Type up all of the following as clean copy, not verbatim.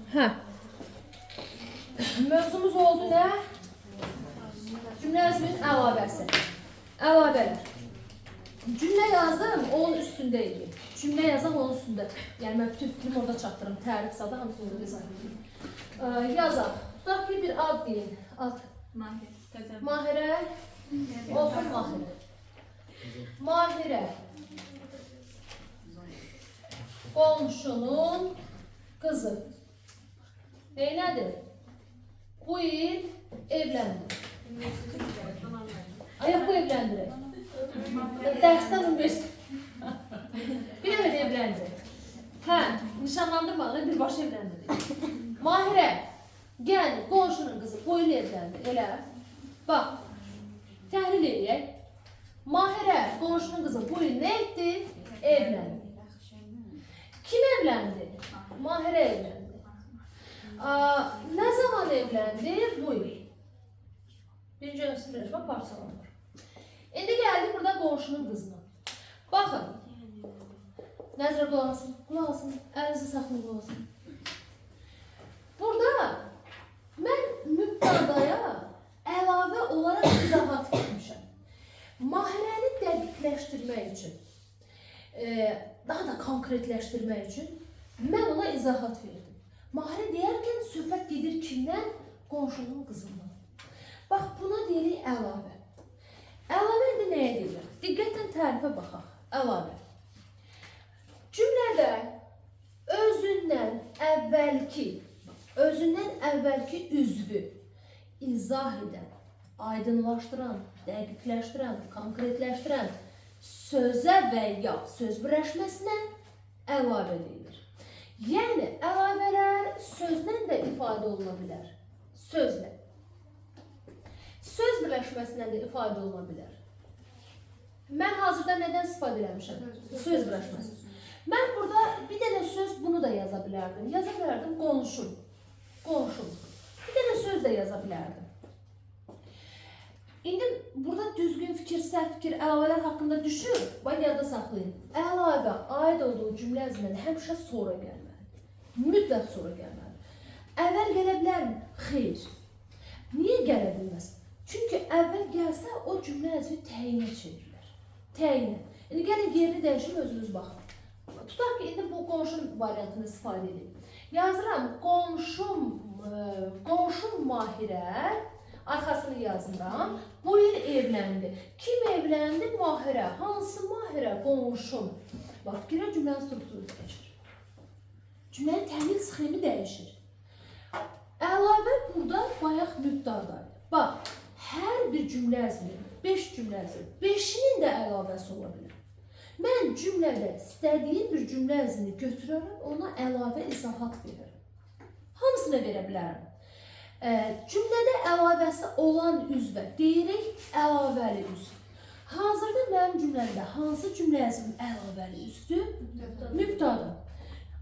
Hə. Mövzumuz oldu nə? Cümləmizin əlavəsi. Əlavələr. Cümlə yazdım, onun üstündə idi. Cümlə yazam, onun üstündə. Yəni, mən bütün fikrimi orada çatdırım. Tərif sadə, hamısı orada izah edim. Yazaq. Tutaq ki, bir ad deyin. Ad. Mahirə. Olsun Mahirə. Mahirə. Qonşunun qızı. Nədir? Bu il evləndi. Ayaq bu evləndirək. Dərsdən üniversite. Bir evet evləndi. Hə, nişanlandırmadı, birbaşa evləndi. Mahirə, gəl, qonşunun qızı, bu il evləndi. Elə. Bax, təhlil edək. Mahirə, qonşunun qızı, bu il nə etdi? Evləndi. Kim evləndi? Mahirə evləndi. Ne zaman evlendi? Bu il. Birinci önemli parçalanır. İndi geldik burada qonşunun qızına. Baxın. Nəzərə qulaq asın. Qulaq asın. Əlinizi saxlayın, qulaq asın. Burada mən mübtadaya əlavə olaraq izahat vermişəm. Mahirəni dəqiqləşdirmək üçün, daha da konkretləşdirmək üçün mən ona izahat verdim. Mahirə deyərkən söhbət gedir kimdən? Qonşunun qızından. Bax, buna deyirik əlavə. Əlavə indi nəyə deyilir? Diqqətlə tərifə baxaq. Əlavə. Cümlədə özündən əvvəlki üzvü izah edən, aydınlaşdıran, dəqiqləşdirən, konkretləşdirən sözə və ya söz birləşməsinə əlavə deyilir. Yəni, əlavələr sözlə də ifadə oluna bilər. Sözlə. Söz birləşməsindən də ifadə oluna bilər. Mən hazırda nədən istifadə eləmişəm? Söz birləşməsi. Mən burada bir dənə söz bunu da yaza bilərdim. Yaza bilərdim qonşum. Qonşum. Bir dənə söz də yaza bilərdim. İndi burada düzgün fikir, səhv fikir, əlavələr haqqında düşür. Bax, yadda saxlayın. Əlavə aid olduğu cümlə əzmindən həmişə sonra gəlməlidir. Mütləq sonra gəlməlidir. Əvvəl gələ bilərmi? Xeyr. Niyə gələ bilməz? Çünki əvvəl gəlsə o cümlə əzmi təyinə çevrilir. Təyinə. İndi gəlin yerini dəyişin, özünüz baxın. Tutaq ki, indi bu qonşum variantını istifadə edin. Yazıram, qonşum Mahirə, arxasını yazıram, bu il evləndi. Kim evləndi? Mahirə. Hansı Mahirə? Qonşum. Bax, girə cümlənin strukturu dəyişir. Cümlənin təhlil sxemi dəyişir. Əlavə burada bayaq mübtadaydı. Bax, hər bir cümlə əzmi, 5 cümlə əzmi, 5-inin də əlavəsi ola bilər. Mən cümlədə istədiyim bir cümlə əzmini götürərəm, ona əlavə izahat verirəm. Hamısını verə bilərəm. Cümlədə əlavəsi olan üzvə deyirik əlavəli üzv. Hazırda mənim cümləmdə hansı cümlə əzmi əlavəli üzdür? Mübtada.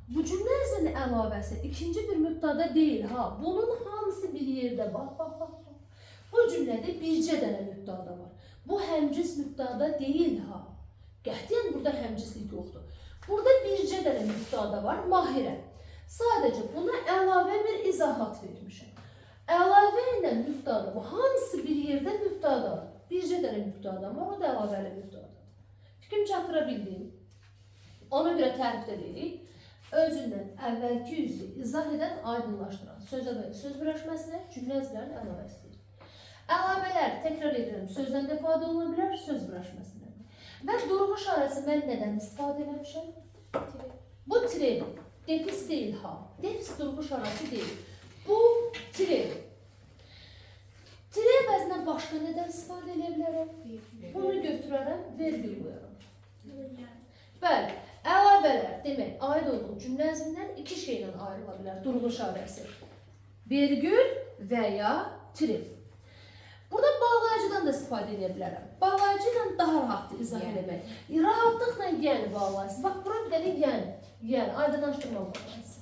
Bu cümlə əzminin əlavəsi ikinci bir mübtada deyil. Bunun hamısı bir yerdə. Bax. Bu cümlədə bircə dənə mübtada var. Bu həmcis mübtada deyil. Qətiyyən burada həmcislik yoxdur. Burada bircə dənə mübtada var. Mahirə. Sadəcə buna əlavə bir izahat vermişəm. Əlavə ilə mübtada bu. Hamısı bir yerdə mübtadadır. Bircə dənə mübtada var. O da əlavəli mübtadadır. Fikrim çatdıra bildim. Ona görə tərifdə deyirik. Özündən əvvəlki üzvü izah edən, aydınlaşdıran sözə və söz birləşməsinə cümlə əzmilərin əlavəsi deyil. Əlavələr, təkrar edirəm, sözdən də ifadə oluna bilər, söz birləşməsindən. Və durğu işarəsi mən nədən istifadə eləmişəm? Bu tiredir. Defis deyil. Defis durğu işarəsi deyil. Bu tiredir. Tire əvəzinə başqa nədən istifadə edə bilərəm? Bunu götürərəm, vergül qoyarım. Bəli. Əlavələr, demək, aid olduğu cümlə əzmindən iki şeylə ayrıla bilər, durğu işarəsi. Vergül və ya tire. Burada bağlayıcıdan da istifadə edə bilərəm. Bağlayıcı ilə daha rahatdır izah eləmək. Rahatlıqla yəni bağlayıcı. Bax, bura bir dənə yəni, aydınlaşdırma bağlayıcı.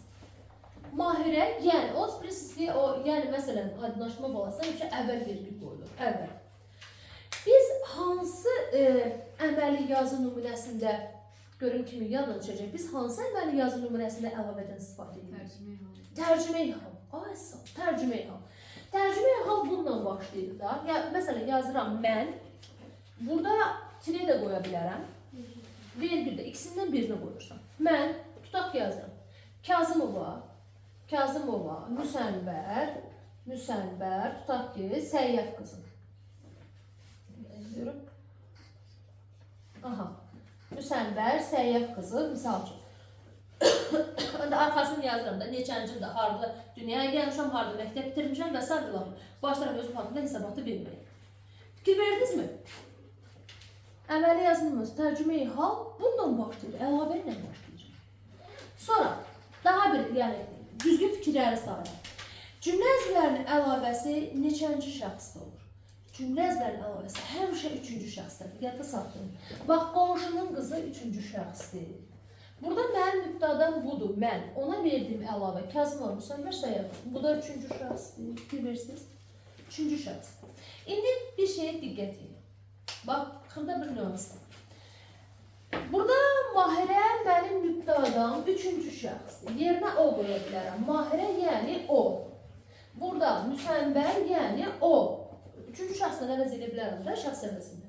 Mahirə, yəni, o bilirsiniz ki, yəni, məsələn, aydınlaşdırma bağlayıcı həmişə əvvəl vergül qoyulur, əvvəl. Biz hansı əməli yazı nümunəsində Görün kimi yadına düşəcək. Biz hansı əməli yazı nümunəsində əlavədən istifadə edirik? Tərcümeyi hal. Ay sağ ol, tərcümeyi hal. Tərcümeyi hal bununla başlayır da. Ya, məsələn, yazıram mən. Burada tire də qoya bilərəm. Vergüldə ikisindən birini qoyursan. Mən tutaq yazıram. Kazımova, Müsənbər, tutaq ki, Səyyəf qızım. Yazıyorum. Aha. Müsənbər, Səyyəf qızı, misal üçün. Onda arxasını yazıram da, neçənci də, harada dünyaya gəlmişəm, harada məktəb bitirmişəm və s. Başlarım özüm haqqında hesabatı verməyə. Fikir verdiniz mi? Əməli yazılmış tərcümeyi hal bundan başlayır, əlavə ilə başlayır. Sonra, daha bir, yəni, düzgün fikirləri sayılır. Cümlə əzvlərinin əlavəsi neçənci şəxsdə olur? Cümlə əzvlərinin əlavəsi həmişə üçüncü şəxsdədir. Yadda saxlayın. Bax, qonşunun qızı üçüncü şəxsdir. Burada mənim mübtədam budur, mən. Ona verdiyim əlavə Kazımov, Müsənbər, Səyyəf. Bu da üçüncü şəxsdir. Fikir verirsiniz? Üçüncü şəxsdir. İndi bir şeyə diqqət edin. Bax, xırda bir nüansdır. Burada Mahirə mənim mübtədam üçüncü şəxsdir. Yerinə o qoya bilərəm. Mahirə yəni o. Burada Müsənbər yəni o. Üçüncü şəxsdən əvəz edə bilərəm də, şəxs əvəzində.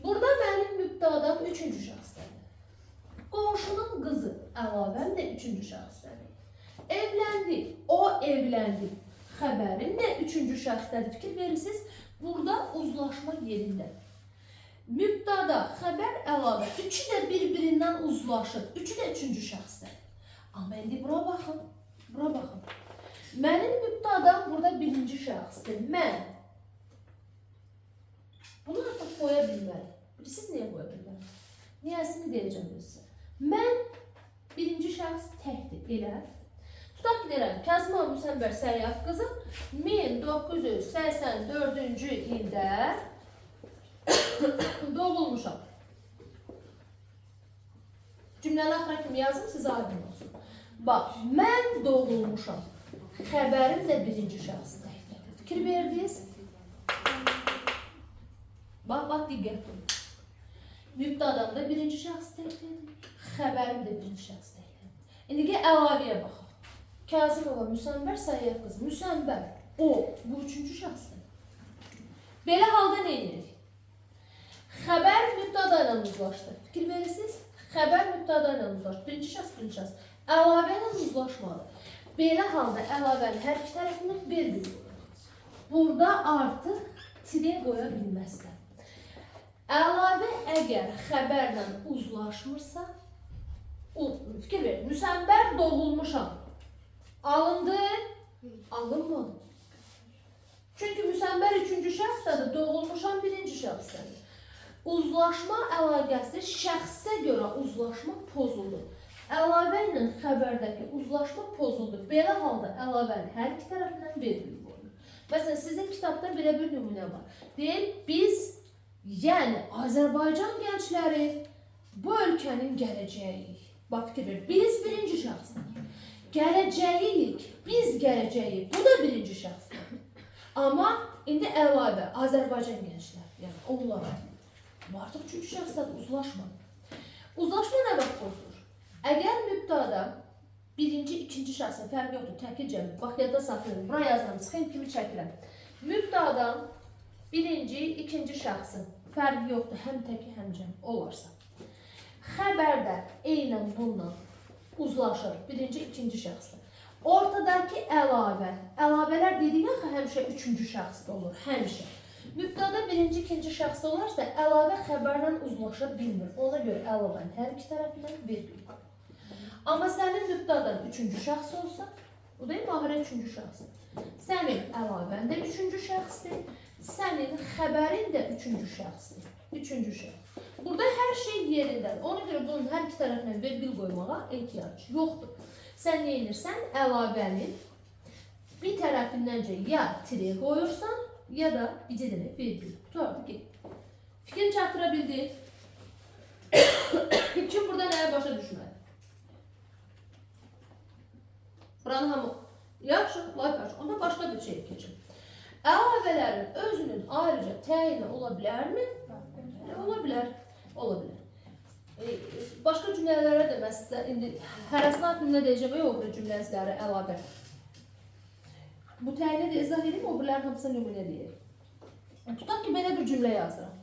Burada mənim mübtədam üçüncü şəxsdədir. Qonşunun qızı əlavəm də üçüncü şəxsdədir. Evləndi, o evləndi. Xəbərim də üçüncü şəxsdədir. Fikir verirsiniz, burada uzlaşma yerində. Mübtada, xəbər, əlavə. Üçü də bir-birindən uzlaşır. Üçü də üçüncü şəxsdədir. Amma indi bura baxın, bura baxın. Mənim mübtadam burada birinci şəxsdir. Mən. Bunu artıq qoya bilməliyim. Bilirsiniz niyə qoya bilməliyim? Niyəsini deyəcəm sizə. Mən birinci şəxs təkdir, elə. Tutaq ki, deyirəm, Kazımov Müsənbər Səyyəf qızı 1984-cü ildə doğulmuşam. Cümləli axıra kimi yazım, sizə aydın olsun. Bax, mən doğulmuşam. Xəbərim də birinci şəxs təkdir. Fikir verdiniz? Bax, diqqət olun. Mübtədam da birinci şəxs təkdir. Xəbərim də birinci şəxs təkdir. İndi ki, əlavəyə baxaq. Kazımova, Müsənbər, Səyyəf qızı. Müsənbər, o, bu üçüncü şəxsdir. Belə halda nə edirik? Xəbər mübtada ilə uzlaşdı. Fikir verirsiniz? Xəbər mübtada ilə uzlaşdı. Birinci şəxs, birinci şəxs. Əlavə ilə uzlaşmalı. Belə halda əlavənin hər iki tərəfindən bir qoyulur. Burada artıq tire qoya bilməzsən. Əlavə əgər xəbərlə uzlaşmırsa, fikir verin, Müsənbər doğulmuşam. Alındı, alınmadı. Çünki Müsənbər üçüncü şəxsdədir, doğulmuşam birinci şəxsdədir. Uzlaşma əlaqəsi şəxsə görə uzlaşma pozulur. Əlavə ilə xəbərdəki uzlaşma pozulur. Belə halda əlavənin hər iki tərəfindən bir qoyulur. Məsələn, sizin kitabda belə bir nümunə var. Deyil, biz, yəni Azərbaycan gəncləri bu ölkənin gələcəyiyik. Bax, fikir verin, biz birinci şəxsdir. Gələcəyiyik, biz gələcəyik. Bu da birinci şəxsdir. Amma indi əlavə Azərbaycan gənclər, yəni onlar. Artıq üçüncü şəxsdən uzlaşmadı. Uzlaşma nə vaxt pozulur? Əgər mübtada birinci, ikinci şəxsin fərqi yoxdur, təkil cəmi. Bax, yadda saxlayın, bura yazıram, sxem kimi çəkirəm. Mübtada birinci, ikinci şəxsin fərqi yoxdur, həm təki, həm cəmi olarsa. Xəbərdə eynən bununla uzlaşır, birinci, ikinci şəxsdə. Ortadakı əlavələr dedik axı həmişə üçüncü şəxsdə olur, həmişə. Mübtada birinci, ikinci şəxsdə olarsa, əlavə xəbərlə uzlaşa bilmir. Ona görə əlavənin hər iki tərəfindən vergül. Amma sənin mübtadan üçüncü şəxs olsa, bu da Mahirə üçüncü şəxsdir. Sənin əlavən də üçüncü şəxsdir, sənin xəbərin də üçüncü şəxsdir. Üçüncü şəxs. Burada hər şey yerindədir. Ona görə bunun hər iki tərəfindən vergül qoymağa ehtiyac yoxdur. Sən nə edirsən? Əlavənin bir tərəfindəncə ya tire qoyursan, ya da bircə dənə vergül. Tutardı ki, fikrini çatdıra bildi. Kim burada nəyə başa düşmədi? Buranı hamı yaxşı, lay qarşı. Onda başqa bir şey keçin. Əlavələrin özünün ayrıca təyini ola bilərmi? Ola bilər. Ola bilər. Başqa cümlələrə də məsələn indi hərəsinə cümlə deyəcəm o bir cümlələri əlavə. Bu təyini də izah edeyim, o birlərin hamısına nümunə deyək. Tutaq ki, belə bir cümlə yazıram.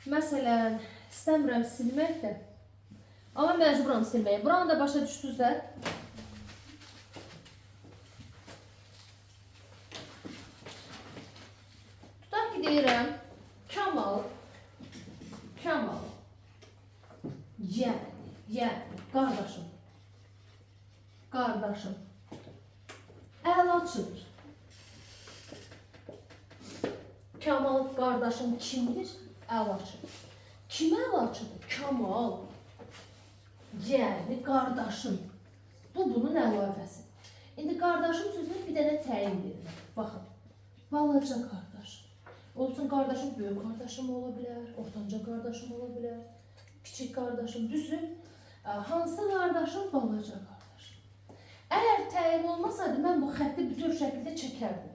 Məsələn, istəmirəm silmək də, amma məcburam silməyə. Buranı da başa düşdünüzsə, tutaq ki, deyirəm, Kamal, yəni, qardaşım, əlaçıdır. Kamal qardaşım kimdir? Əlaçıdır. Kimə əlaçıdır? Kamal, yəni qardaşım. Bu bunun əlavəsi. İndi qardaşım sözünə bir dənə təyin verir. Baxın, balaca qardaşım. Olsun qardaşım, böyük qardaşım ola bilər, ortanca qardaşım ola bilər, kiçik qardaşım, düzdür? Hansı qardaşım? Balaca qardaşım. Əgər təyin olmasaydı, mən bu xətti bütöv şəkildə çəkərdim.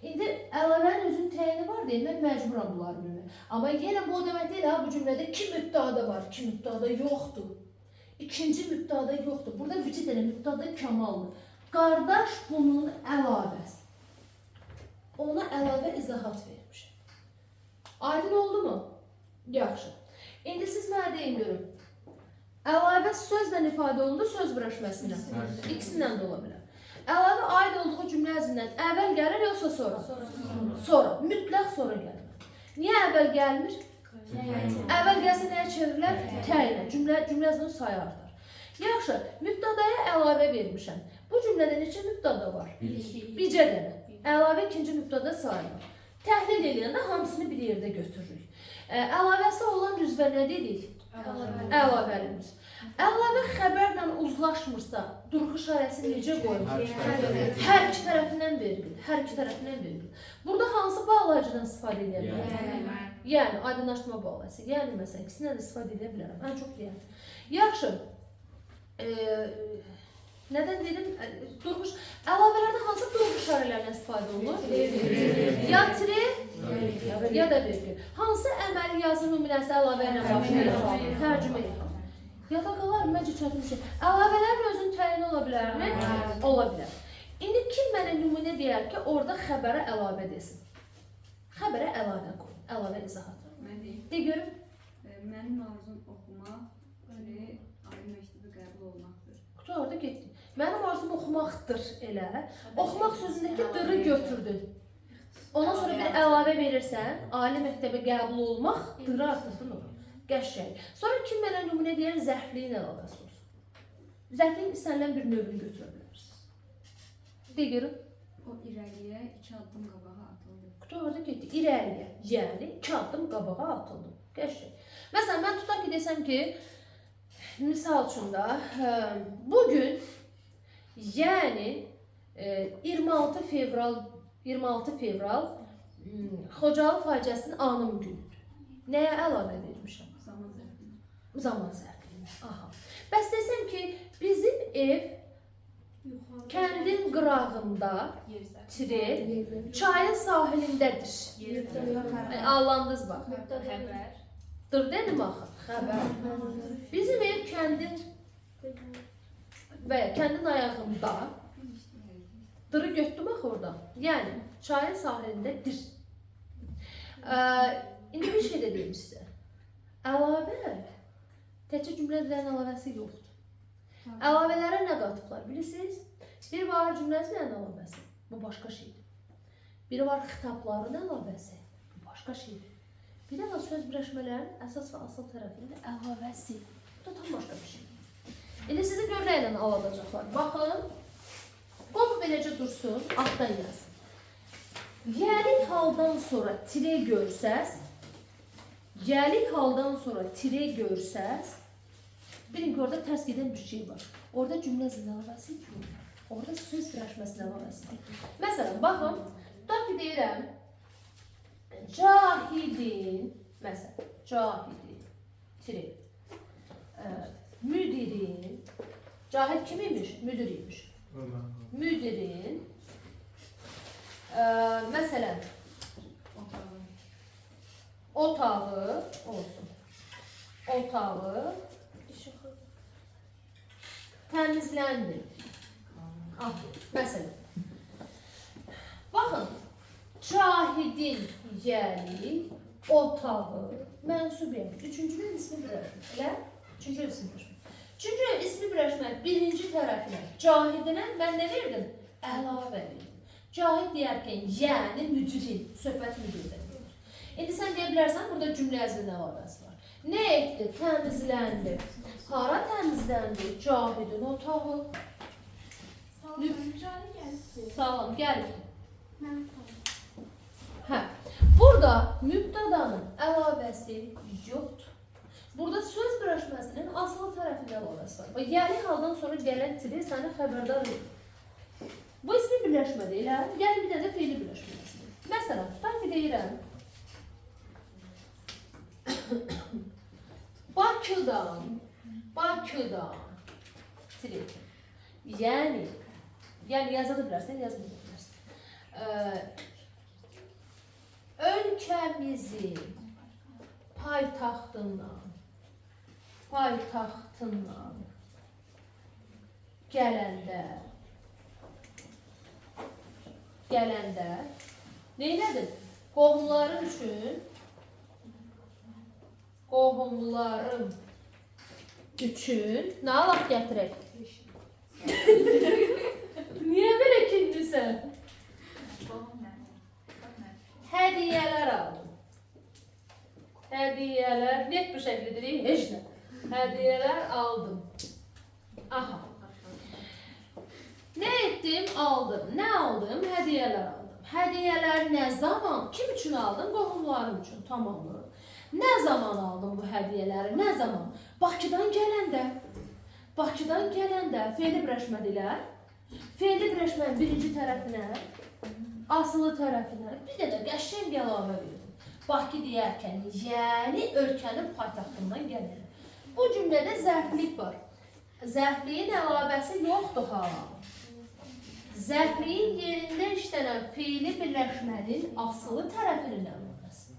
İndi əlavənin özünün təyini var deyil, mən məcburam bunları bilmək. Amma yenə bu o demək deyil, bu cümlədə 2 mübtada var, 2 mübtada yoxdur. İkinci mübtada yoxdur. Burada bir dənə mübtada Kamaldır. Qardaş bunun əlavəsi. Ona əlavə izahat vermişəm. Aydın oldu mu? Yaxşı. İndi siz mənə deyin görün. Əlavə sözlə ifadə olundu, söz birləşməsindən. İkisindən də ola bilər. Əlavə aid olduğu cümlə əzindən əvvəl gəlir, yoxsa sonra? Sonra. Mütləq sonra gəlir. Niyə əvvəl gəlmir? Əvvəl gəlsə nəyə çevirilər? Təyinə. Cümlə əzinin sayı artar. Yaxşı, mübtadaya əlavə vermişəm. Bu cümlədə neçə mübtada var? Bircə dənə. Əlavə ikinci mübtada sayılır. Təhlil edəndə hamısını bir yerdə götürürük. Əlavəsi olan rüzvə nə dedik? Əlavəlimiz. Əlavə xəbərlə uzlaşmırsa, durğu işarəsini necə qoyulur? Hər iki tərəfindən verilir. Burada hansı bağlayıcıdan istifadə edə bilərəm? Yəni, aydınlaşdırma bağlayıcısı. Yəni, məsələn, ikisindən də istifadə edə bilərəm. Ən çox deyəm. Yaxşı. Nədən dedim? Əlavələrdə hansı durğu işarələrindən istifadə olunur? Ya tire, ya da virgül. Hansı əməli yazı nümunəsi əlavə ilə başlayır? Tərcümə edir. Yada qalar, məncə çətin bir şey. Əlavələrin özünün təyini ola bilərmi? Ola bilər. İndi kim mənə nümunə deyər ki, orada xəbərə əlavə desin? Xəbərə əlavə qoyun. Əlavə izahat. De görüm. Mənim arzum oxumaq, ali məktəbə qəbul olmaqdır. Qutu orada getdi. Mənim arzum oxumaqdır elə. Oxumaq sözündəki dırı götürdün. Ondan sonra bir əlavə verirsən, ali məktəbə qəbul olmaq, dırı artırdın olur. Qəşəng. Sonra kim mənə nümunə deyər, zərfliyin əlavəsi olsun. Zərfliyin istənilən bir növünü götürə bilərsiniz. De görüm. O irəliyə 2 addım qabağa atıldı. Qutu orada getdi. İrəliyə, yəni 2 addım qabağa atıldı. Qəşəng. Məsələn, mən tutaq ki, desəm ki, misal üçün da, bugün, yəni 26 fevral Xocalı faciəsinin anım günüdür. Nəyə əlavə vermişəm? Zaman zərfliyi. Aha. Bəs desəm ki, bizim ev kəndin qırağında, çayın sahilindədir. Anlandınız bax. Dır dedim axı. Xəbər. Bizim ev kəndin və ya kəndin ayağında. Dırı götdüm axı oradan. Yəni, çayın sahilindədir. İndi bir şey də deyim sizə. Əlavə, təkcə cümlələrin əlavəsi yoxdur. Əlavələrə nə qatıblar, bilirsiniz? Biri var cümlələrin əlavəsi, bu başqa şeydir. Biri var xitabların əlavəsi, bu başqa şeydir. Bir də var söz birləşmələrin əsas və asıl tərəfinin əlavəsi, bu da tam başqa bir şeydir. İndi sizi görlə ilə alacaqlar. Baxın, qoy beləcə dursun, altdan yazın. Gəlik haldan sonra tire görsəz, bilin ki, orada tərs gedən bir şey var. Orada cümlə əlavəsi yox. Orada söz birləşməsinin əlavəsi var. Məsələn, baxın, tutaq ki, deyirəm, Cahidin, məsələn, Cahidin, tire, müdirin, Cahid kim imiş? Müdir imiş. Müdirin, məsələn, otağı olsun. Otağı, işıq təmizləndi. Məsələn, baxın, Cahidin yeri, otağı, mənsubiyyət. Üçüncünün ismi birləşmir. Elə? Üçüncü ismi birləşmir. Üçüncü ismi birləşmir. Birinci tərəfinə, Cahidinə mən nə verdim? Əlavə verdim. Cahid deyərkən, yəni müdiri, söhbət müdiridir. İndi sən deyə bilərsən, burada cümlə əzmin əlavəsi var. Nə etdi? Təmizləndi. Hara təmizləndi? Cahidin otağı. Salam, gəlin. Hə, burada mübtədanın əlavəsi yoxdur. Burada söz birləşməsinin asılı tərəfində əlavəsi var. Və yəni haldan sonra gələn tiri səni xəbərdar edir. Bu ismi birləşmədi, elə? Gəlin bir dənə də feili birləşməsi. Məsələn, tutaq ki, deyirəm. Bakıdan tiri. Yəni yaza da bilərsən, yazma da bilərsən. Ölkəmizin paytaxtından gələndə neylədin? Qohumlarım üçün nə alaq gətirək? Niyə belə kinlisən? Hədiyələr aldım. Hədiyələr, net bir şəkildə heç nə. Hədiyələr aldım. Aha. Nə etdim? Aldım. Nə aldım? Hədiyələr aldım. Hədiyələr nə zaman? Kim üçün aldım? Qohumlarım üçün. Tamamı. Nə zaman aldım bu hədiyələri? Nə zaman? Bakıdan gələndə feili birləşmədilər. Feili birləşmənin birinci tərəfinə, asılı tərəfinə bir də qəşəng əlavə verdim. Bakı deyərkən, yəni ölkənin paytaxtından gəlir. Bu cümlədə zərflik var. Zərfliyin əlavəsi yoxdur ha. Zərfliyin yerində işlənən feili birləşmənin asılı tərəfinin əlavəsi.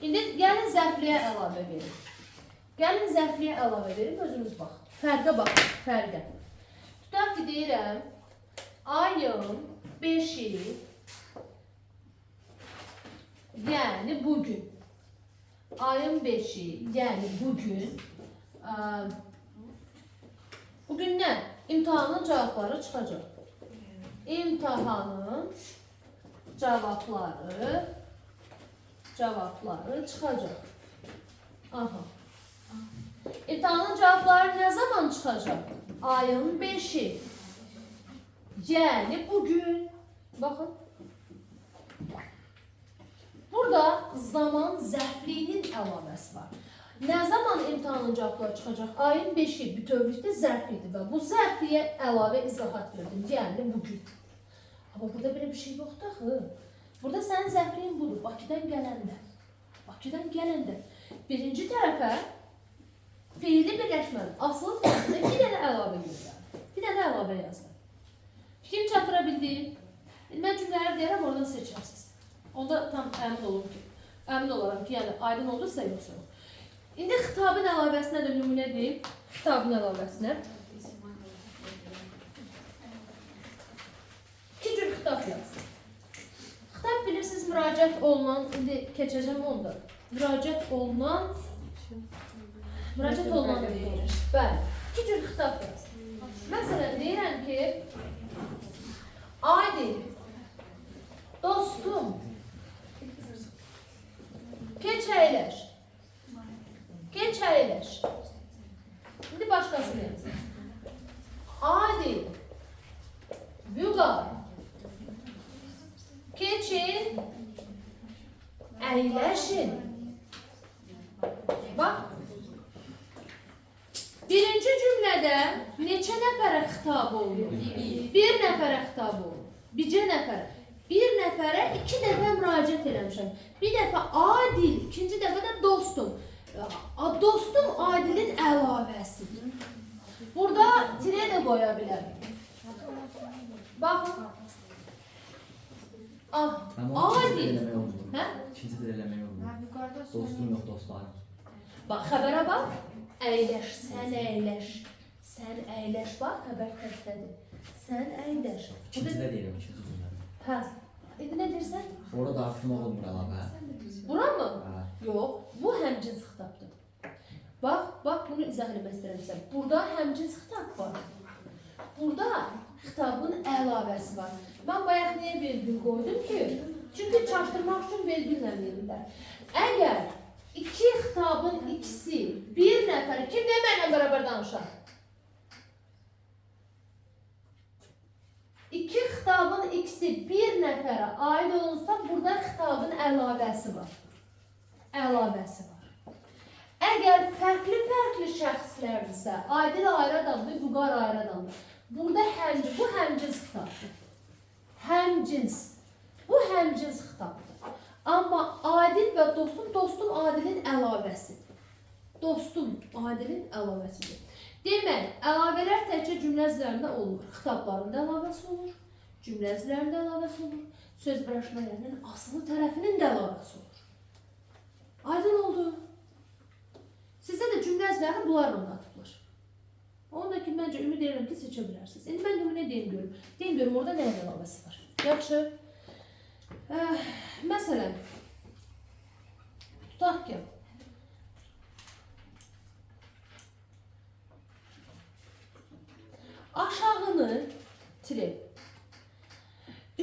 İndi gəlin zərfliyə əlavə verin. Özünüz baxın. Fərqə baxın, fərqə. Tutaq ki, deyirəm, ayın 5-i, yəni bugün. Ayın 5-i, yəni bugün. Bugün nə? İmtahanın cavabları çıxacaq. İmtahanın cavabları çıxacaq. Aha. İmtahanın cavabları nə zaman çıxacaq? Ayın 5-i. Yəni bugün. Baxın. Burada zaman zərfliyinin əlavəsi var. Nə zaman imtahanın cavabları çıxacaq? Ayın 5-i bütövlükdə zərflidir və bu zərfliyə əlavə izahat verdim. Yəni bugün. Amma burada belə bir şey yoxdur axı. Burada sənin zərfliyin budur. Bakıdan gələndə. Birinci tərəfə feili birləşmənin asılı tərəfində bir dənə əlavə göndərir. Bir dənə əlavə yazdım. Fikrim çatıra bildim. Mən cümlələri deyərəm, oradan seçərsiniz. Onda tam əmin olaram ki, yəni aydın oldursa yoxsa. İndi xitabın əlavəsinə də nümunə deyim. Xitabın əlavəsinə. İki cür xitab yazsın. Xitab bilirsiniz, müraciət olunan, indi keçəcəm onda. Müraciət olunan deyilir. Bəli, iki cür xitab yazsın. Məsələn, deyirəm ki, Aydın, dostum, keç əyləş. İndi başqasını yazın. Aydın, Vüqar, keçin, əyləşin. Bax, birinci cümlədə neçə nəfərə xitab olunur? Bir nəfərə xitab olunur. Bircə nəfərə. Bir nəfərə iki dəfə müraciət eləmişəm. Bir dəfə Adil, ikinci dəfə də dostum. Dostum Adilin əlavəsidir. Burada tirə də qoya bilərim. Baxın. Adil. İkinci də eləmək olmur. Dostum yox, dostlarım. Bax, xəbərə bax. Əyləş, sən əyləş. Sən əyləş bax, xəbər tərəfdədir. Sən əyləş. İkincidə deyirəm, ikinci cümlədə. Hə. İndi nə deyirsən? Orada daxilmə olmur əlavə. Bura mı? Hə. Yox, bu həmcins xitabdır. Bax, bunu izah etmək istəyirəm. Burada həmcins xitab var. Burada xitabın əlavəsi var. Mən bayaq niyə vergül qoydum ki? Çünki çaşdırmaq üçün vergüllə verirlər. Əgər iki xitabın ikisi bir nəfər, kim də mənlə bərabər danışar? İki xitabın ikisi bir nəfərə aid olunsa, burada xitabın əlavəsi var. Əlavəsi var. Əgər fərqli şəxslərdirsə, Adil ayrı adamdır, Vüqar ayrı adamdır. Burada bu həmcins xitabdır. Həmcins. Bu həmcins xitabdır. Amma Adil və dostum Adilin əlavəsidir. Dostum Adilin əlavəsidir. Demək, əlavələr təkcə cümlə əzlərində olmur. Xitablarında əlavəsi olur, cümlə əzlərində əlavəsi olur, söz birləşmələrinin asılı tərəfinin də əlavəsi olur. Aydın oldu. Sizdə də cümlə əzləri bunlarla qatıblar. Onda ki, məncə ümid edirəm ki, seçə bilərsiniz. İndi mən nümunə deyim görüm. Deyim görüm, orada nəyin əlavəsi var? Yaxşı. Məsələn, tutaq ki, aşağını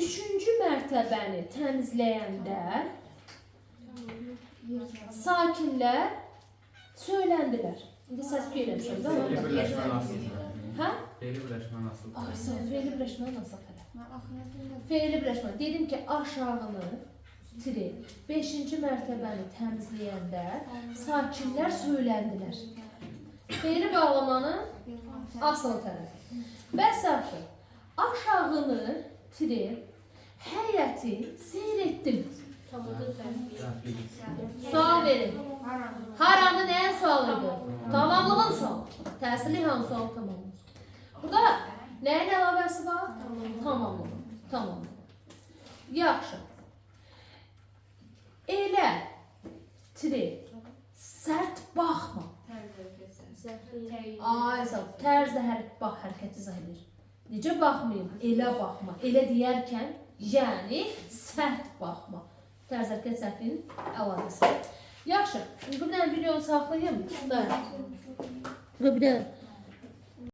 üçüncü mərtəbəni təmizləyəndə sakinlər söyləndilər. İndi səs-küy eləmişəm, Fe'li değil mi? birleşme nasıl? Hə? Fe'li birleşme nasıl? Ay, sən fe'li birləşmə nasıl hələ? Fe'li birləşmə. Dedim ki, aşağını 5-ci mərtəbəni təmizləyəndə sakinlər söyləndilər. Fe'li bağlamanın asıl tərəfi. Bəs yaxşı, aşağını həyəti seyr etdim. Sual verin. Haranı nəyin sualıydı? Tamamlığın sualı. Təsirli hansı sual tamamlığın? Burada nəyin əlavəsi var? Tamamlığın. Yaxşı. Elə sərt baxma. Ay, tərzdə hərəkət izah edir. Necə baxmayım? Elə baxma. Elə deyərkən, yəni sərt baxma. Tərz hərəkət səhvinin əlavəsi. Yaxşı, bu bir dənə videonu saxlayayım. Bir dənə.